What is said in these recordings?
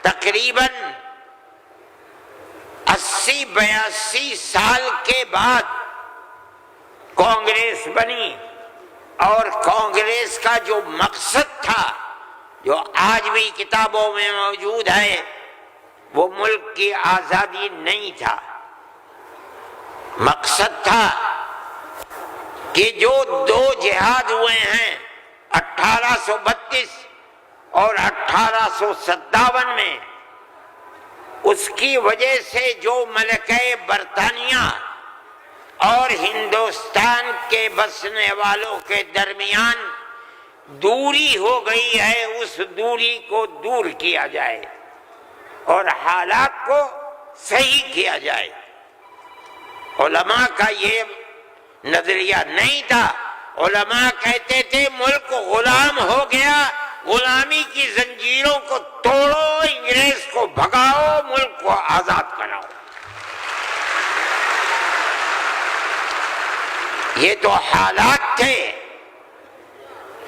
تقریباً 80-82 سال کے بعد کانگریس بنی، اور کانگریس کا جو مقصد تھا، جو آج بھی کتابوں میں موجود ہے، وہ ملک کی آزادی نہیں تھا۔ مقصد تھا کہ جو دو جہاد ہوئے ہیں 1832 اور 1857 میں، اس کی وجہ سے جو ملکہ برطانیہ اور ہندوستان کے بسنے والوں کے درمیان دوری ہو گئی ہے، اس دوری کو دور کیا جائے اور حالات کو صحیح کیا جائے۔ علماء کا یہ نظریہ نہیں تھا۔ علماء کہتے تھے ملک غلام ہو گیا، غلامی کی زنجیروں کو توڑو، انگریز کو بھگاؤ، ملک کو آزاد کراؤ۔ یہ تو حالات تھے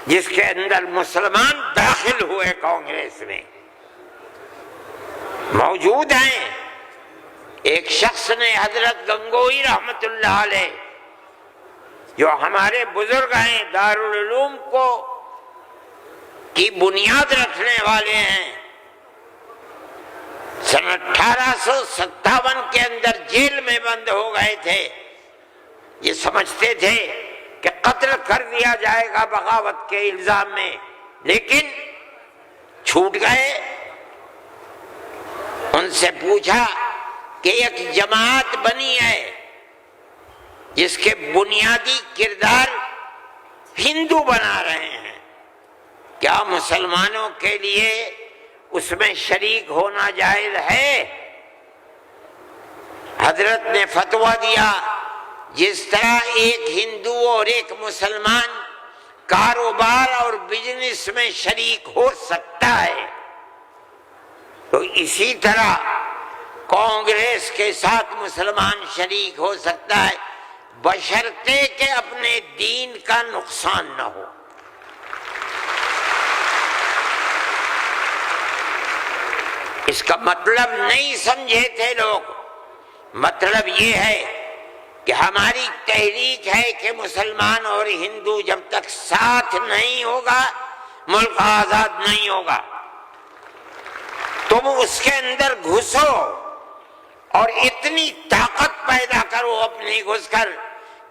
جس کے اندر مسلمان داخل ہوئے کانگریس میں، موجود ہیں۔ ایک شخص نے حضرت گنگوئی رحمت اللہ علیہ، جو ہمارے بزرگ ہیں، دارالعلوم کو کی بنیاد رکھنے والے ہیں، سن 1857 کے اندر جیل میں بند ہو گئے تھے۔ یہ سمجھتے تھے کہ قتل کر دیا جائے گا بغاوت کے الزام میں، لیکن چھوٹ گئے۔ ان سے پوچھا کہ ایک جماعت بنی ہے جس کے بنیادی کردار ہندو بنا رہے ہیں، کیا مسلمانوں کے لیے اس میں شریک ہونا جائز ہے؟ حضرت نے فتویٰ دیا، جس طرح ایک ہندو اور ایک مسلمان کاروبار اور بزنس میں شریک ہو سکتا ہے، تو اسی طرح کانگریس کے ساتھ مسلمان شریک ہو سکتا ہے، بشرطے کہ اپنے دین کا نقصان نہ ہو۔ اس کا مطلب نہیں سمجھے تھے لوگ۔ مطلب یہ ہے کہ ہماری تحریک ہے کہ مسلمان اور ہندو جب تک ساتھ نہیں ہوگا، ملک آزاد نہیں ہوگا۔ تم اس کے اندر گھسو اور اتنی طاقت پیدا کرو اپنی گھس کر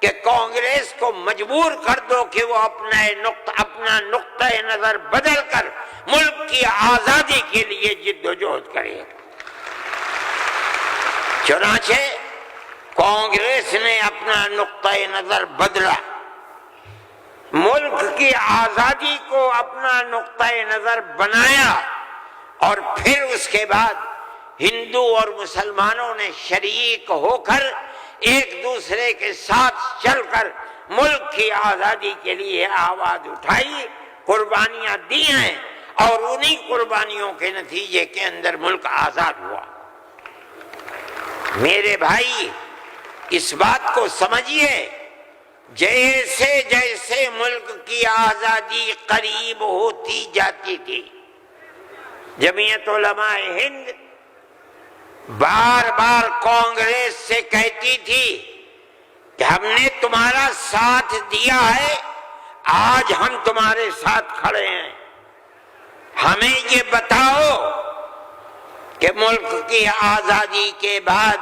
کہ کانگریس کو مجبور کر دو کہ وہ اپنا نقطہ نظر بدل کر ملک کی آزادی کے لیے جد و جہد کرے۔ چنانچہ کانگریس نے اپنا نقطہ نظر بدلا، ملک کی آزادی کو اپنا نقطہ نظر بنایا، اور پھر اس کے بعد ہندو اور مسلمانوں نے شریک ہو کر ایک دوسرے کے ساتھ چل کر ملک کی آزادی کے لیے آواز اٹھائی، قربانیاں دی ہیں، اور انہی قربانیوں کے نتیجے کے اندر ملک آزاد ہوا۔ میرے بھائی، اس بات کو سمجھیے، جیسے جیسے ملک کی آزادی قریب ہوتی جاتی تھی، جمعیت علماء ہند بار بار کانگریس سے کہتی تھی کہ ہم نے تمہارا ساتھ دیا ہے، آج ہم تمہارے ساتھ کھڑے ہیں، ہمیں یہ بتاؤ کہ ملک کی آزادی کے بعد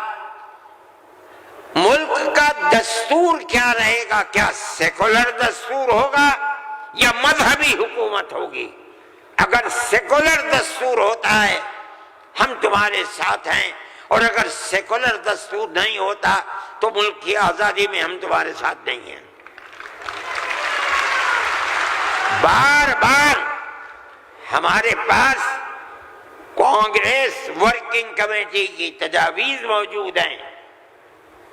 ملک کا دستور کیا رہے گا؟ کیا سیکولر دستور ہوگا یا مذہبی حکومت ہوگی؟ اگر سیکولر دستور ہوتا ہے ہم تمہارے ساتھ ہیں، اور اگر سیکولر دستور نہیں ہوتا تو ملک کی آزادی میں ہم تمہارے ساتھ نہیں ہیں۔ بار بار ہمارے پاس کانگریس ورکنگ کمیٹی کی تجاویز موجود ہیں۔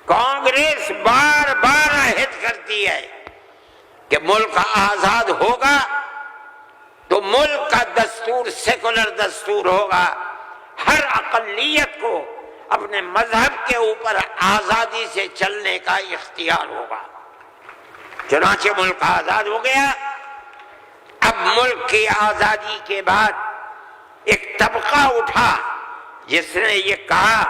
کانگریس بار بار عہد کرتی ہے کہ ملک آزاد ہوگا تو ملک کا دستور سیکولر دستور ہوگا، ہر اقلیت کو اپنے مذہب کے اوپر آزادی سے چلنے کا اختیار ہوگا۔ چنانچہ ملک آزاد ہو گیا۔ اب ملک کی آزادی کے بعد ایک طبقہ اٹھا جس نے یہ کہا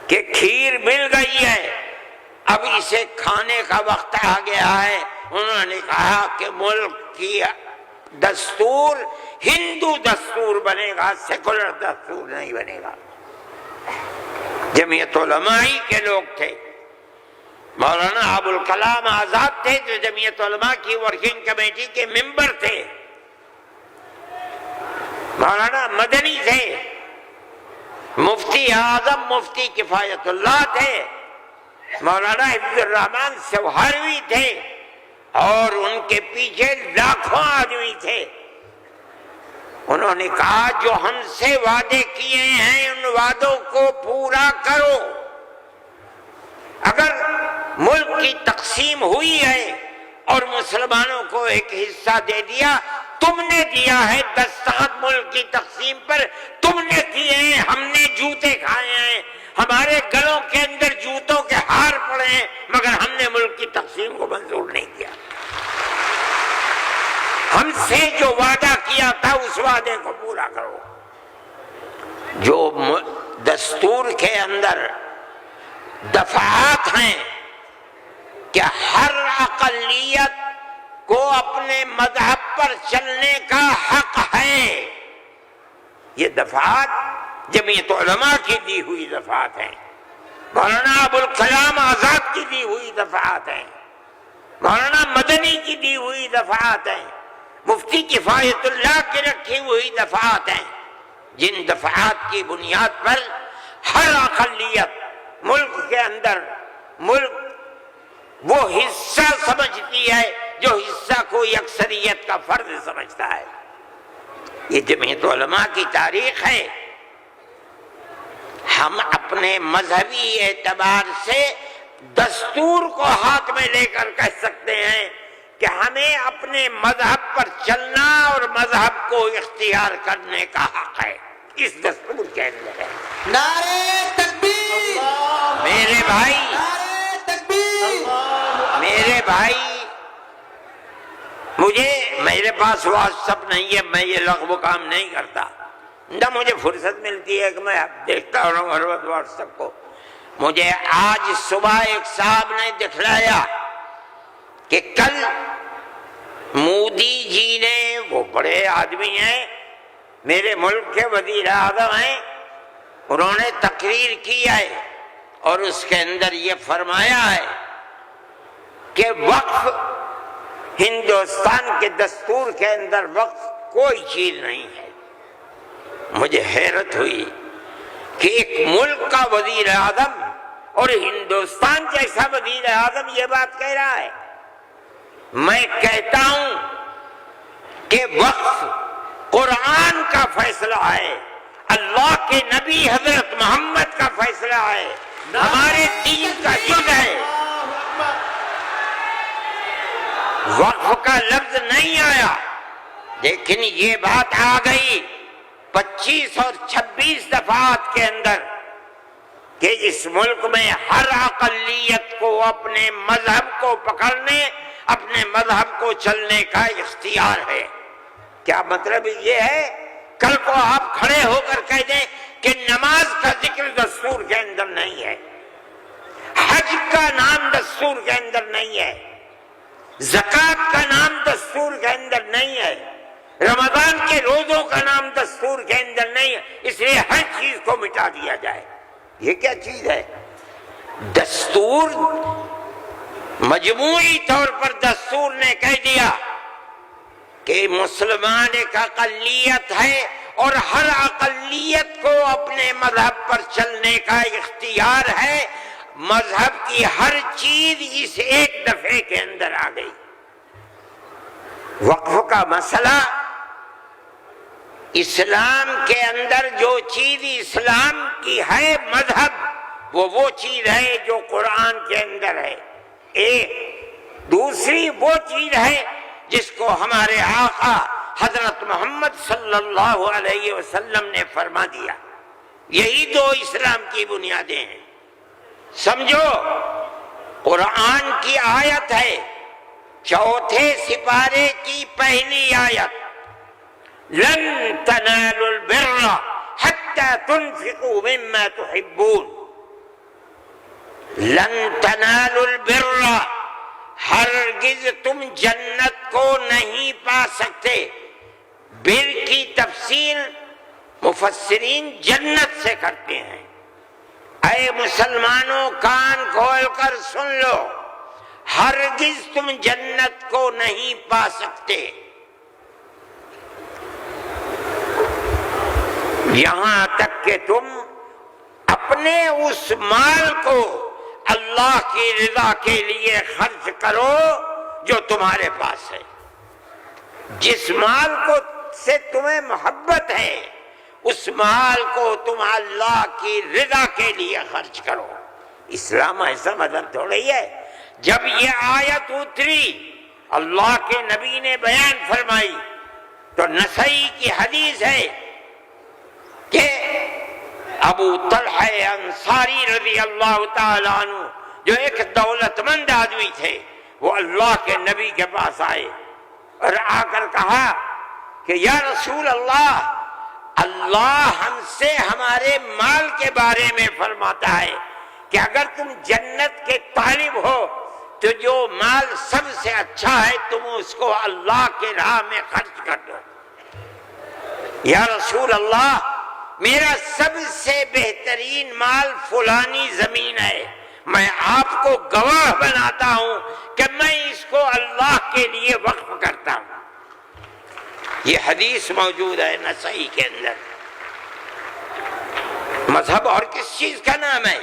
کہ کھیر مل گئی ہے، اب اسے کھانے کا وقت آ گیا ہے۔ انہوں نے کہا کہ ملک کی دستور ہندو دستور بنے گا، سیکولر دستور نہیں بنے گا۔ جمعیت علماء ہی کے لوگ تھے، مولانا ابوالکلام آزاد تھے جو جمعیت علماء کی ورکنگ کمیٹی کے ممبر تھے، مولانا مدنی تھے، مفتی اعظم مفتی کفایت اللہ تھے، مولانا حفظ الرحمن سوہروی تھے، اور ان کے پیچھے لاکھوں آدمی تھے۔ انہوں نے کہا جو ہم سے وعدے کیے ہیں ان وعدوں کو پورا کرو۔ اگر ملک کی تقسیم ہوئی ہے اور مسلمانوں کو ایک حصہ دے دیا، تم نے دیا ہے دستخط ملک کی تقسیم پر، تم نے کیے ہیں، ہم نے جوتے کھائے ہیں، ہمارے گلوں کے اندر جوتوں کے ہار پڑے ہیں، مگر ہم نے ملک کی تقسیم کو منظور نہیں کیا۔ ہم سے جو وعدہ کیا تھا اس وعدے کو پورا کرو۔ جو دستور کے اندر دفعات ہیں کہ ہر اقلیت کو اپنے مذہب پر چلنے کا حق ہے، یہ دفعات جمعیت علماء کی دی ہوئی دفعات ہیں، مولانا ابوالکلام آزاد کی دی ہوئی دفعات ہیں، مولانا مدنی کی دی ہوئی دفعات ہیں، مفتی کفایت اللہ کی رکھی ہوئی دفعات ہیں، جن دفعات کی بنیاد پر ہر اقلیت ملک کے اندر ملک وہ حصہ سمجھتی ہے جو حصہ کوئی اکثریت کا فرد سمجھتا ہے۔ یہ جمعیت علماء کی تاریخ ہے۔ ہم اپنے مذہبی اعتبار سے دستور کو ہاتھ میں لے کر کہہ سکتے ہیں کہ ہمیں اپنے مذہب پر چلنا اور مذہب کو اختیار کرنے کا حق ہے، اس دستور کے اندر ہے۔ نعرہ تکبیر! میرے بھائی، نعرہ تکبیر! میرے بھائی، میرے پاس واٹس ایپ نہیں ہے، میں یہ لغو کام نہیں کرتا، نہ مجھے فرصت ملتی ہے کہ میں دیکھتا ہوں ہر وقت واٹس ایپ کو۔ مجھے آج صبح ایک صاحب نے دکھلایا کہ کل مودی جی نے، وہ بڑے آدمی ہیں، میرے ملک کے وزیر اعظم ہیں، انہوں نے تقریر کی ہے اور اس کے اندر یہ فرمایا ہے کہ وقف ہندوستان کے دستور کے اندر وقف کوئی چیز نہیں ہے۔ مجھے حیرت ہوئی کہ ایک ملک کا وزیر اعظم اور ہندوستان جیسا وزیر اعظم یہ بات کہہ رہا ہے۔ میں کہتا ہوں کہ وقف قرآن کا فیصلہ ہے، اللہ کے نبی حضرت محمد کا فیصلہ ہے، ہمارے دین کا جز ہے۔ وقف کا لفظ نہیں آیا، لیکن یہ بات آ گئی 25 اور 26 دفعات کے اندر کہ اس ملک میں ہر اقلیت کو اپنے مذہب کو پکڑنے، اپنے مذہب کو چلنے کا اختیار ہے۔ کیا مطلب یہ ہے کل کو آپ کھڑے ہو کر کہہ دیں کہ نماز کا ذکر دستور کے اندر نہیں ہے، حج کا نام دستور کے اندر نہیں ہے، زکوٰۃ کا نام دستور کے اندر نہیں ہے، رمضان کے روزوں کا نام دستور کے اندر نہیں ہے، اس لیے ہر چیز کو مٹا دیا جائے۔ یہ کیا چیز ہے؟ دستور مجموعی طور پر دستور نے کہہ دیا کہ مسلمان ایک اقلیت ہے اور ہر اقلیت کو اپنے مذہب پر چلنے کا اختیار ہے، مذہب کی ہر چیز اس ایک دفعے کے اندر آ گئی۔ وقف کا مسئلہ، اسلام کے اندر جو چیز اسلام کی ہے مذہب، وہ چیز ہے جو قرآن کے اندر ہے، ایک دوسری وہ چیز ہے جس کو ہمارے آقا حضرت محمد صلی اللہ علیہ وسلم نے فرما دیا۔ یہی دو اسلام کی بنیادیں ہیں۔ سمجھو، قرآن کی آیت ہے، چوتھے سپارے کی پہلی آیت، لن تنالوا البر حتى تنفقوا مما تحبون. لن تنالوا البر، ہرگز تم جنت کو نہیں پا سکتے. بر کی تفسیر مفسرین جنت سے کرتے ہیں. اے مسلمانوں کان کھول کر سن لو، ہرگز تم جنت کو نہیں پا سکتے یہاں تک کہ تم اپنے اس مال کو اللہ کی رضا کے لیے خرچ کرو جو تمہارے پاس ہے. جس مال کو سے تمہیں محبت ہے اس مال کو تم اللہ کی رضا کے لیے خرچ کرو. اسلام ایسا مذہب تھوڑی ہے. جب یہ آیت اتری اللہ کے نبی نے بیان فرمائی تو نسائی کی حدیث ہے کہ ابو طلحہ انصاری رضی اللہ تعالیٰ عنہ جو ایک دولت مند آدمی تھے، وہ اللہ کے نبی کے پاس آئے اور آ کر کہا کہ یا رسول اللہ، اللہ ہم سے ہمارے مال کے بارے میں فرماتا ہے کہ اگر تم جنت کے طالب ہو تو جو مال سب سے اچھا ہے تم اس کو اللہ کے راہ میں خرچ کر دو. یا رسول اللہ، میرا سب سے بہترین مال فلانی زمین ہے، میں آپ کو گواہ بناتا ہوں کہ میں اس کو اللہ کے لیے وقف کرتا ہوں. یہ حدیث موجود ہے نسائی کے اندر. مذہب اور کس چیز کا نام ہے؟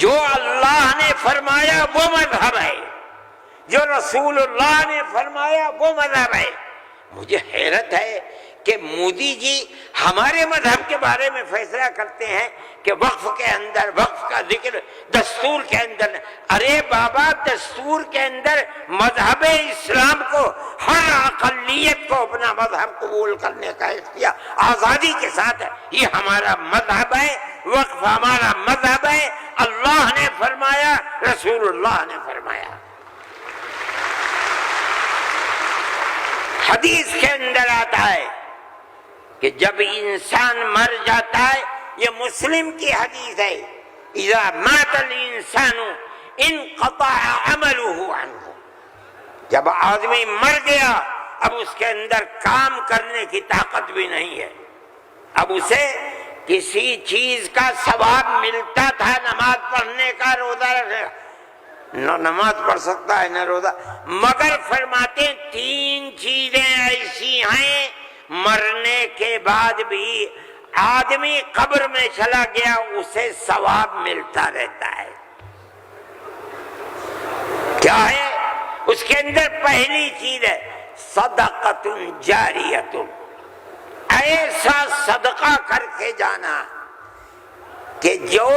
جو اللہ نے فرمایا وہ مذہب ہے، جو رسول اللہ نے فرمایا وہ مذہب ہے. مجھے حیرت ہے کہ مودی جی ہمارے مذہب کے بارے میں فیصلہ کرتے ہیں کہ وقف کے اندر وقف کا ذکر دستور کے اندر. ارے بابا، دستور کے اندر مذہب اسلام کو ہر اقلیت کو اپنا مذہب قبول کرنے کا اختیار آزادی کے ساتھ ہے. یہ ہمارا مذہب ہے، وقف ہمارا مذہب ہے. اللہ نے فرمایا، رسول اللہ نے فرمایا. حدیث کے اندر آتا ہے کہ جب انسان مر جاتا ہے، یہ مسلم کی حدیث ہے، اذا مات الانسان انقطع عمله عنه. جب آدمی مر گیا اب اس کے اندر کام کرنے کی طاقت بھی نہیں ہے. اب اسے کسی چیز کا ثواب ملتا تھا، نماز پڑھنے کا، روزہ رکھنے کا، نہ نماز پڑھ سکتا ہے نہ روزہ. مگر فرماتے ہیں تین چیزیں ایسی ہیں مرنے کے بعد بھی آدمی قبر میں چلا گیا اسے ثواب ملتا رہتا ہے. کیا ہے اس کے اندر؟ پہلی چیز ہے صدقۃ جاریۃ، ایسا صدقہ کر کے جانا کہ جو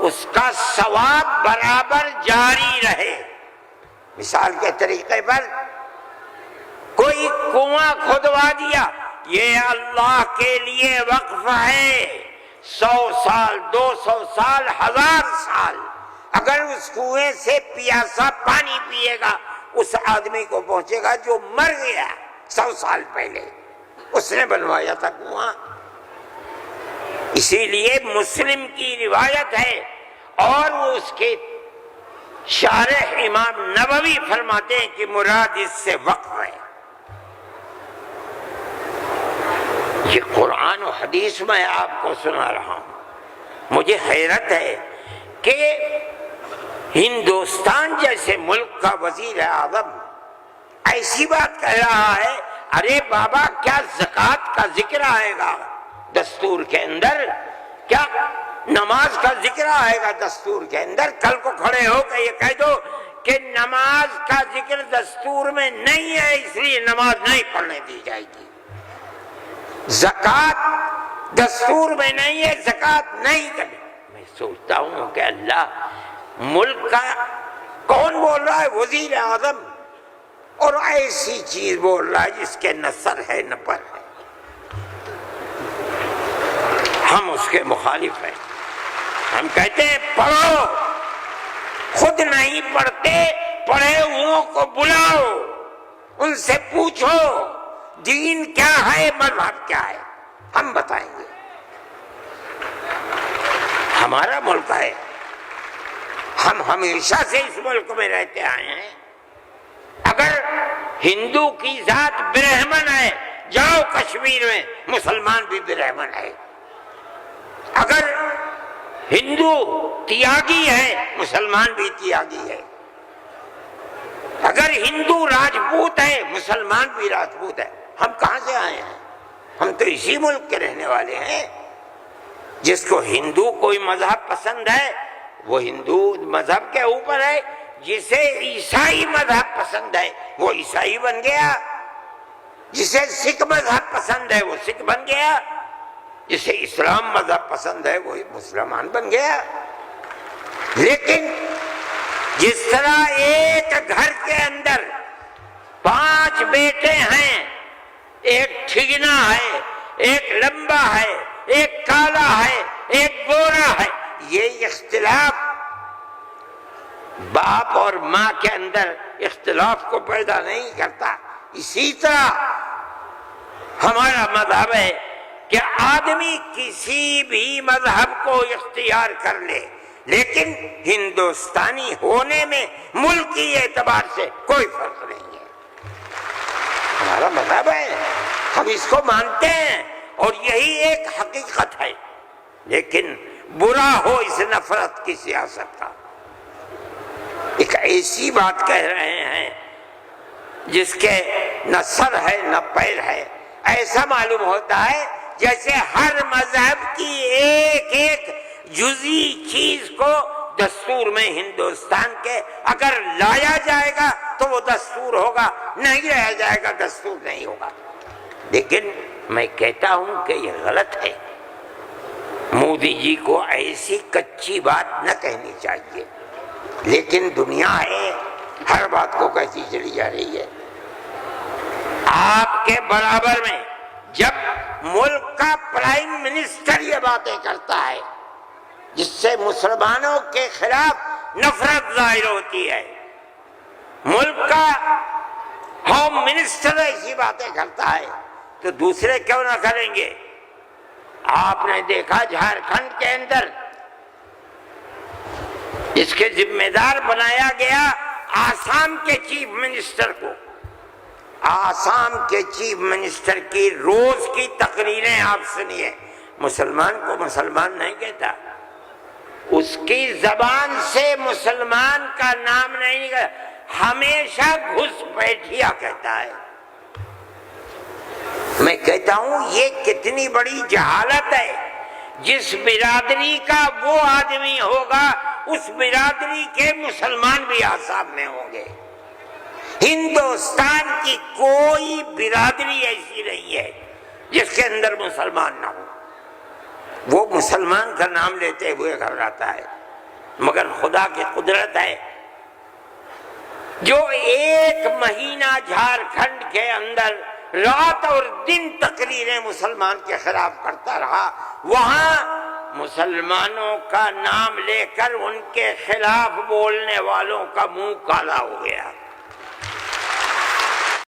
اس کا ثواب برابر جاری رہے. مثال کے طریقے پر کوئی کنواں کھودوا دیا، یہ اللہ کے لیے وقف ہے. 100 سال، 200 سال، 1000 سال اگر اس کنویں سے پیاسا پانی پیے گا اس آدمی کو پہنچے گا جو مر گیا 100 سال پہلے، اس نے بنوایا تھا کنواں. اسی لیے مسلم کی روایت ہے اور وہ اس کے شارح امام نووی فرماتے ہیں کہ مراد اس سے وقف ہے. یہ قرآن و حدیث میں آپ کو سنا رہا ہوں. مجھے حیرت ہے کہ ہندوستان جیسے ملک کا وزیر اعظم ایسی بات کہہ رہا ہے. ارے بابا، کیا زکوٰۃ کا ذکر آئے گا دستور کے اندر؟ کیا نماز کا ذکر آئے گا دستور کے اندر؟ کل کو کھڑے ہو کے یہ کہہ دو کہ نماز کا ذکر دستور میں نہیں ہے اس لیے نماز نہیں پڑھنے دی جائے گی. زکوٰۃ دستور میں نہیں ہے، زکوٰۃ نہیں کرے. میں سوچتا ہوں کہ اللہ، ملک کا کون بول رہا ہے؟ وزیر اعظم، اور ایسی چیز بول رہا ہے جس کے نہ سر ہے نہ پر ہے. ہم اس کے مخالف ہیں. ہم کہتے ہیں پڑھو، خود نہیں پڑھتے، پڑھے ہوئوں کو بلاؤ، ان سے پوچھو دین کیا ہے، مذہب کیا ہے، ہم بتائیں گے۔ ہمارا ملک ہے، ہم ہمیشہ سے اس ملک میں رہتے آئے ہیں۔ اگر ہندو کی ذات برہمن ہے، جاؤ کشمیر میں مسلمان بھی برہمن ہے۔ اگر ہندو تیاگی ہے، مسلمان بھی تیاگی ہے۔ اگر ہندو راجپوت ہے، مسلمان بھی راجپوت ہے۔ ہم کہاں سے آئے ہیں؟ ہم تو اسی ملک کے رہنے والے ہیں۔ جس کو ہندو کوئی مذہب پسند ہے وہ ہندو مذہب کے اوپر ہے، جسے عیسائی مذہب پسند ہے وہ عیسائی بن گیا، جسے سکھ مذہب پسند ہے وہ سکھ بن گیا، جسے اسلام مذہب پسند ہے وہ مسلمان بن گیا۔ لیکن جس طرح ایک گھر کے اندر 5 بیٹے ہیں، ایک ٹھگنا ہے، ایک لمبا ہے، ایک کالا ہے، ایک گورا ہے، یہ اختلاف باپ اور ماں کے اندر اختلاف کو پیدا نہیں کرتا۔ اسی طرح ہمارا مذہب ہے کہ آدمی کسی بھی مذہب کو اختیار کر لے، لیکن ہندوستانی ہونے میں ملکی اعتبار سے کوئی فرق نہیں ہے۔ ہمارا مذہب ہے، ہم اس کو مانتے ہیں اور یہی ایک حقیقت ہے۔ لیکن برا ہو اس نفرت کی سیاست کا۔ ایک ایسی بات کہہ رہے ہیں جس کے نہ سر ہے نہ پیر ہے، ایسا معلوم ہوتا ہے جیسے ہر مذہب کی ایک ایک جزئی چیز کو دستور میں ہندوستان کے اگر لایا جائے گا تو وہ دستور ہوگا، نہیں لایا جائے گا دستور نہیں ہوگا۔ لیکن میں کہتا ہوں کہ یہ غلط ہے۔ مودی جی کو ایسی کچی بات نہ کہنی چاہیے، لیکن دنیا ہے، ہر بات کو کہتی چلی جا رہی ہے۔ آپ کے برابر میں جب ملک کا پرائم منسٹر یہ باتیں کرتا ہے جس سے مسلمانوں کے خلاف نفرت ظاہر ہوتی ہے، ملک کا ہوم منسٹر ایسی باتیں کرتا ہے تو دوسرے کیوں نہ کریں گے؟ آپ نے دیکھا جھارکھنڈ کے اندر اس کے ذمہ دار بنایا گیا آسام کے چیف منسٹر کو۔ آسام کے چیف منسٹر کی روز کی تقریریں آپ سنیے، مسلمان کو مسلمان نہیں کہتا، اس کی زبان سے مسلمان کا نام نہیں کہتا، ہمیشہ گھس بیٹھیا کہتا ہے۔ میں کہتا ہوں یہ کتنی بڑی جہالت ہے۔ جس برادری کا وہ آدمی ہوگا اس برادری کے مسلمان بھی آسام میں ہوں گے۔ ہندوستان کی کوئی برادری ایسی نہیں ہے جس کے اندر مسلمان نہ ہو، وہ مسلمان کا نام لیتے ہوئے گھبراتا ہے۔ مگر خدا کی قدرت ہے، جو 1 مہینہ جھارکھنڈ کے اندر رات اور دن تقریریں مسلمان کے خلاف کرتا رہا، وہاں مسلمانوں کا نام لے کر ان کے خلاف بولنے والوں کا منہ کالا ہو گیا۔